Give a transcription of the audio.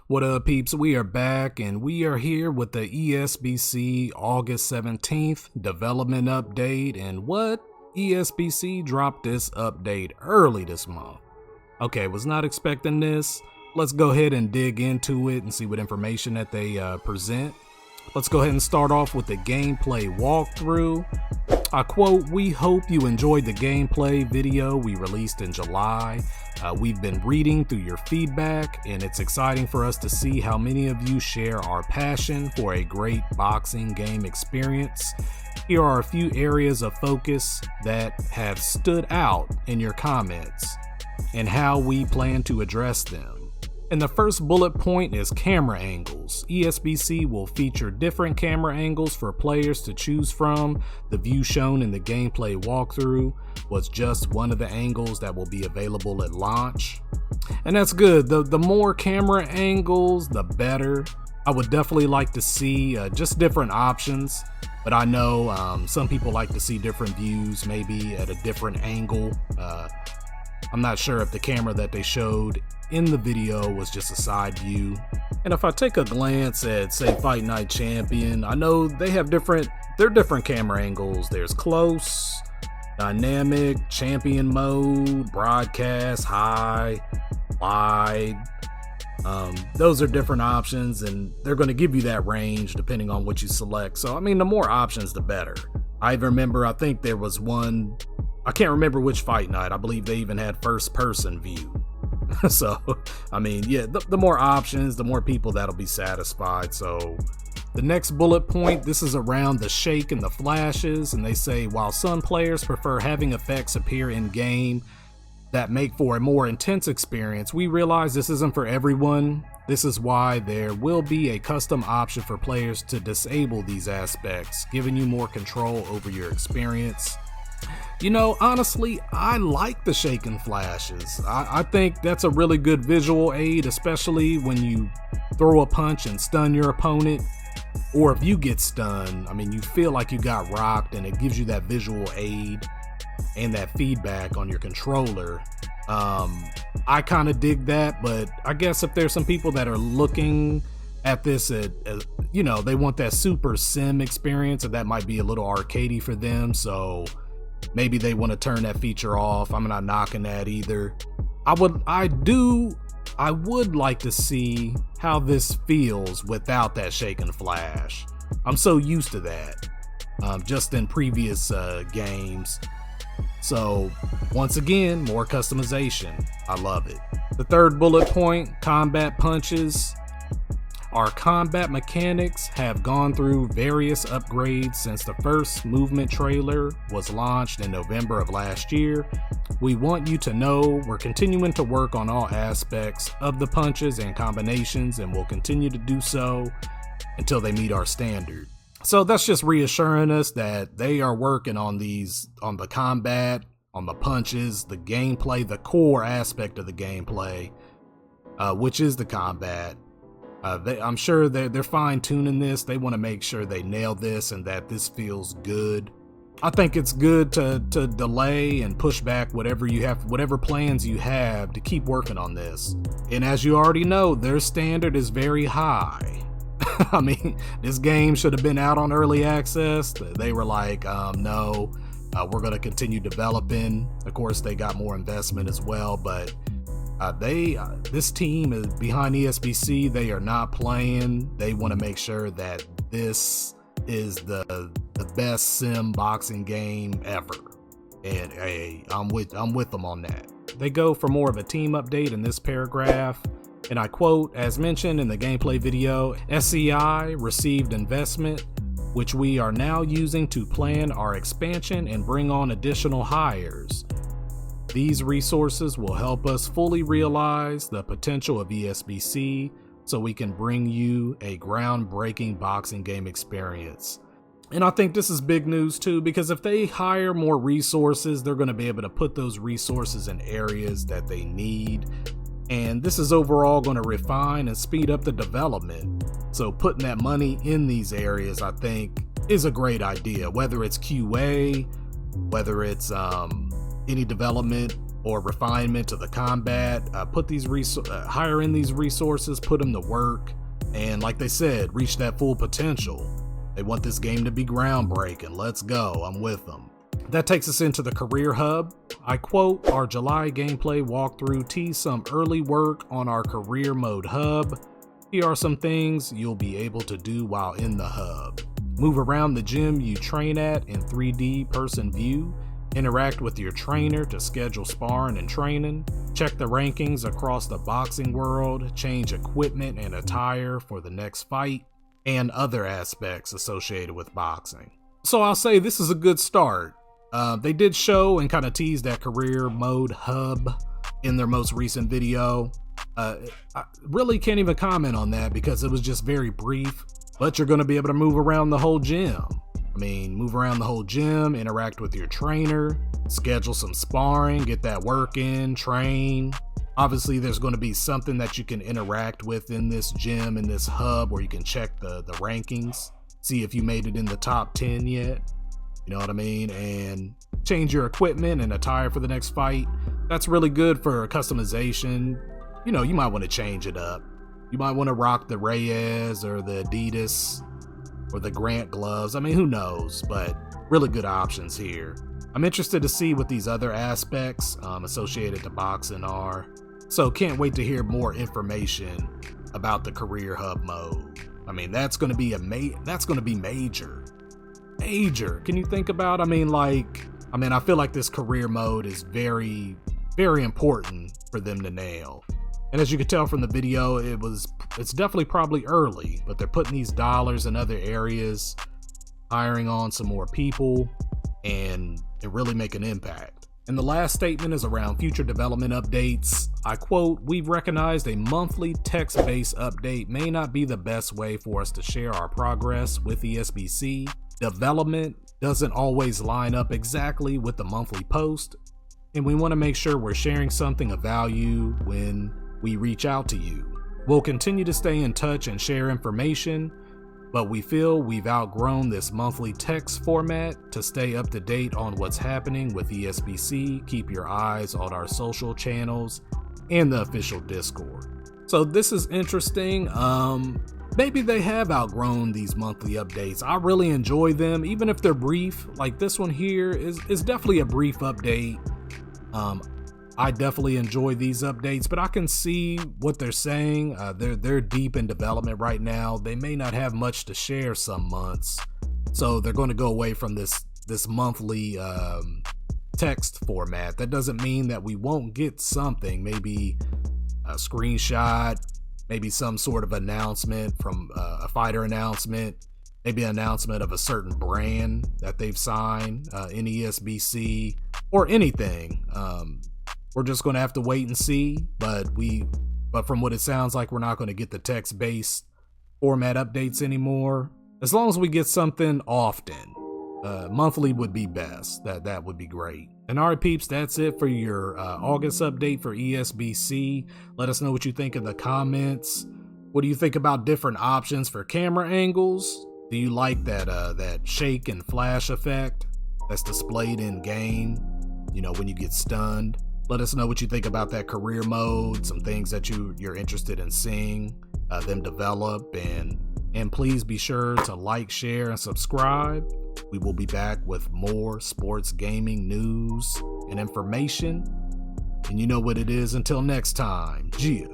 What up, peeps? We are back and we are here with the ESBC August 17th development update. And what? ESBC dropped this update early this month. Okay, was not expecting this. Let's go ahead and dig into it and see what information that they present. Let's go ahead and start off with the gameplay walkthrough. I quote, "We hope you enjoyed the gameplay video we released in July. We've been reading through your feedback, and it's exciting for us to see how many of you share our passion for a great boxing game experience. Here are a few areas of focus that have stood out in your comments and how we plan to address them. And the first bullet point is camera angles. ESBC will feature different camera angles for players to choose from. The view shown in the gameplay walkthrough was just one of the angles that will be available at launch." And that's good. The more camera angles, the better. I would definitely like to see just different options, but I know some people like to see different views, maybe at a different angle. I'm not sure if the camera that they showed in the video was just a side view. And if I take a glance at, say, Fight Night Champion, I know they have different camera angles. There's close, dynamic, champion mode, broadcast, high, wide. Those are different options, and they're going to give you that range depending on what you select. So, I mean, the more options, the better. I think there was one, I can't remember which Fight Night. I believe they even had first person view. So, I mean, yeah, the more options, the more people that'll be satisfied. So the next bullet point, this is around the shake and the flashes. And they say, while some players prefer having effects appear in game that make for a more intense experience, we realize this isn't for everyone. This is why there will be a custom option for players to disable these aspects, giving you more control over your experience. You know, honestly, I like the shake and flashes. I think that's a really good visual aid, especially when you throw a punch and stun your opponent. Or if you get stunned, I mean, you feel like you got rocked, and it gives you that visual aid and that feedback on your controller. I kind of dig that, but I guess if there's some people that are looking at this you know, they want that super sim experience, and that might be a little arcadey for them, so maybe they want to turn that feature off. I'm not knocking that either. I would like to see how this feels without that shake and flash. I'm so used to that, just in previous games. So once again, more customization. I love it. The third bullet point, combat punches. Our combat mechanics have gone through various upgrades since the first movement trailer was launched in November of last year. We want you to know we're continuing to work on all aspects of the punches and combinations, and will continue to do so until they meet our standard. So that's just reassuring us that they are working on these, on the combat, on the punches, the gameplay, the core aspect of the gameplay, which is the combat. I'm sure they're fine-tuning this. They want to make sure they nail this and that this feels good. I think it's good to delay and push back whatever plans you have to keep working on this. And as you already know, their standard is very high. I mean, this game should have been out on early access. They were like, no, we're going to continue developing. Of course, they got more investment as well, but this team is behind ESBC. They are not playing. They want to make sure that this is the best sim boxing game ever. And hey, I'm with them on that. They go for more of a team update in this paragraph. And I quote, "As mentioned in the gameplay video, SCI received investment, which we are now using to plan our expansion and bring on additional hires. These resources will help us fully realize the potential of ESBC so we can bring you a groundbreaking boxing game experience." And I think this is big news too, because if they hire more resources, they're going to be able to put those resources in areas that they need. And this is overall going to refine and speed up the development. So putting that money in these areas, I think, is a great idea, whether it's QA, whether it's any development or refinement to the combat. Hire in these resources, put them to work, and like they said, reach that full potential. They want this game to be groundbreaking. Let's go. I'm with them. That takes us into the Career Hub. I quote, "Our July gameplay walkthrough teased some early work on our Career Mode Hub. Here are some things you'll be able to do while in the hub. Move around the gym you train at in 3D person view. Interact with your trainer to schedule sparring and training. Check the rankings across the boxing world. Change equipment and attire for the next fight. And other aspects associated with boxing." So I'll say this is a good start. They did show and kind of tease that Career Mode Hub in their most recent video. I really can't even comment on that because it was just very brief, but you're going to be able to move around the whole gym. Move around the whole gym, interact with your trainer, schedule some sparring, get that work in, train. Obviously, there's going to be something that you can interact with in this gym, in this hub, where you can check the rankings, see if you made it in the top 10 yet. You know what I mean? And change your equipment and attire for the next fight. That's really good for customization. You know, you might want to change it up. You might want to rock the Reyes or the Adidas or the Grant gloves. Who knows? But really good options here. I'm interested to see what these other aspects associated to boxing are. So can't wait to hear more information about the Career Hub mode. That's going to be major. Major. Can you think about? I feel like this career mode is very, very important for them to nail. And as you can tell from the video, it's definitely probably early, but they're putting these dollars in other areas, hiring on some more people, and really make an impact. And the last statement is around future development updates. I quote, "We've recognized a monthly text-based update may not be the best way for us to share our progress with ESBC. Development doesn't always line up exactly with the monthly post, and we want to make sure we're sharing something of value when we reach out to you. We'll continue to stay in touch and share information, but we feel we've outgrown this monthly text format. To stay up to date on what's happening with ESBC, keep your eyes on our social channels and the official Discord." So this is interesting. Maybe they have outgrown these monthly updates. I really enjoy them, even if they're brief. Like this one here is definitely a brief update. I definitely enjoy these updates, but I can see what they're saying. They're deep in development right now. They may not have much to share some months, so they're going to go away from this monthly text format. That doesn't mean that we won't get something, maybe a screenshot, maybe some sort of announcement from a fighter announcement, maybe an announcement of a certain brand that they've signed in ESBC or anything. We're just going to have to wait and see, but from what it sounds like, we're not going to get the text-based format updates anymore. As long as we get something often, monthly would be best. That would be great. And all right, peeps, that's it for your August update for ESBC. Let us know what you think in the comments. What do you think about different options for camera angles? Do you like that shake and flash effect that's displayed in game? You know, when you get stunned. Let us know what you think about that career mode, some things that you're interested in seeing them develop, and please be sure to like, share, and subscribe. We will be back with more sports gaming news and information. And you know what it is. Until next time, Gia.